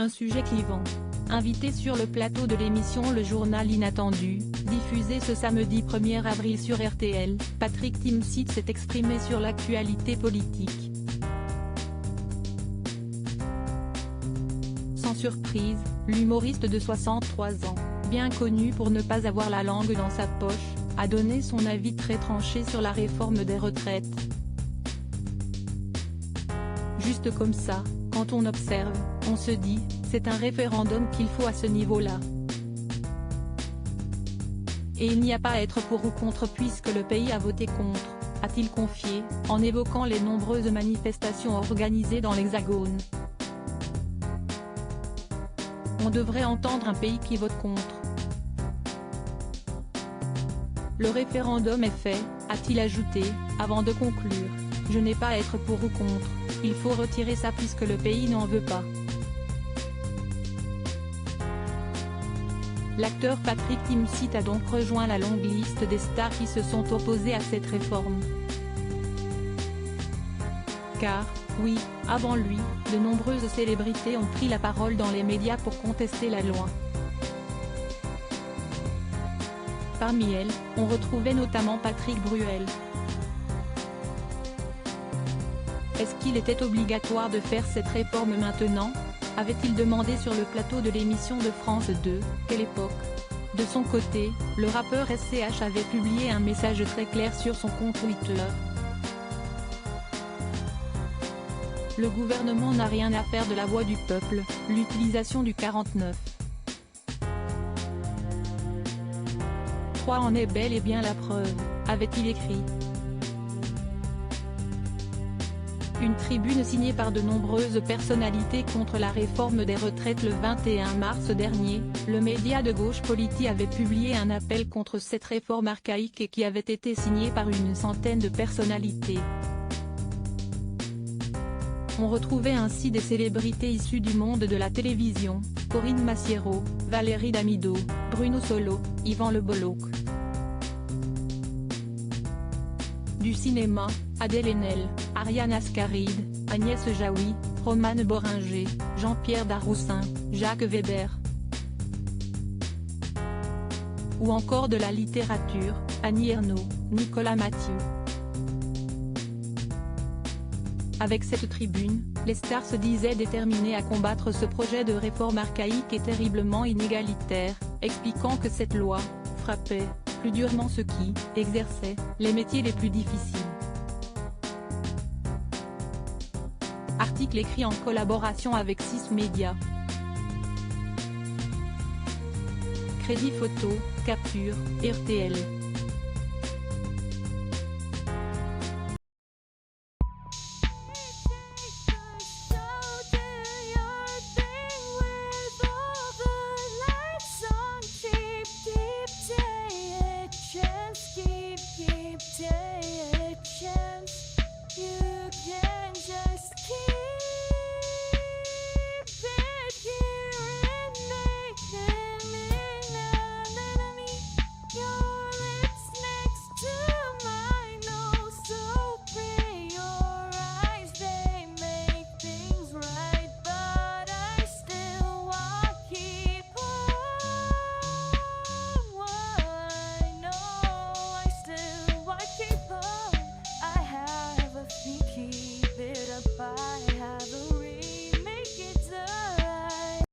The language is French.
Un sujet clivant. Invité sur le plateau de l'émission Le Journal Inattendu, diffusée ce samedi 1er avril sur RTL, Patrick Timsit s'est exprimé sur l'actualité politique. Sans surprise, l'humoriste de 63 ans, bien connu pour ne pas avoir la langue dans sa poche, a donné son avis très tranché sur la réforme des retraites. Juste comme ça, quand on observe, on se dit, c'est un référendum qu'il faut à ce niveau-là. Et il n'y a pas à être pour ou contre puisque le pays a voté contre, a-t-il confié, en évoquant les nombreuses manifestations organisées dans l'Hexagone. On devrait entendre un pays qui vote contre. Le référendum est fait, a-t-il ajouté, avant de conclure. Je n'ai pas à être pour ou contre, il faut retirer ça puisque le pays n'en veut pas. L'acteur Patrick Timsit a donc rejoint la longue liste des stars qui se sont opposées à cette réforme. Car, oui, avant lui, de nombreuses célébrités ont pris la parole dans les médias pour contester la loi. Parmi elles, on retrouvait notamment Patrick Bruel. Est-ce qu'il était obligatoire de faire cette réforme maintenant ? Avait-il demandé sur le plateau de l'émission de France 2, Quelle époque ? De son côté, le rappeur SCH avait publié un message très clair sur son compte Twitter. Le gouvernement n'a rien à faire de la voix du peuple, l'utilisation du 49. 3 en est bel et bien la preuve, avait-il écrit. Une tribune signée par de nombreuses personnalités contre la réforme des retraites le 21 mars dernier, le média de gauche Politi avait publié un appel contre cette réforme archaïque et qui avait été signé par une centaine de personnalités. On retrouvait ainsi des célébrités issues du monde de la télévision, Corinne Massiero, Valérie Damido, Bruno Solo, Yvan Le Bolloc. Du cinéma, Adèle Haenel, Ariane Ascaride, Agnès Jaoui, Romane Boringer, Jean-Pierre Daroussin, Jacques Weber. Ou encore de la littérature, Annie Ernaux, Nicolas Mathieu. Avec cette tribune, les stars se disaient déterminées à combattre ce projet de réforme archaïque et terriblement inégalitaire, expliquant que cette loi frappait plus durement ceux qui exerçaient les métiers les plus difficiles. Article écrit en collaboration avec 6 médias. Crédit photo, capture, RTL.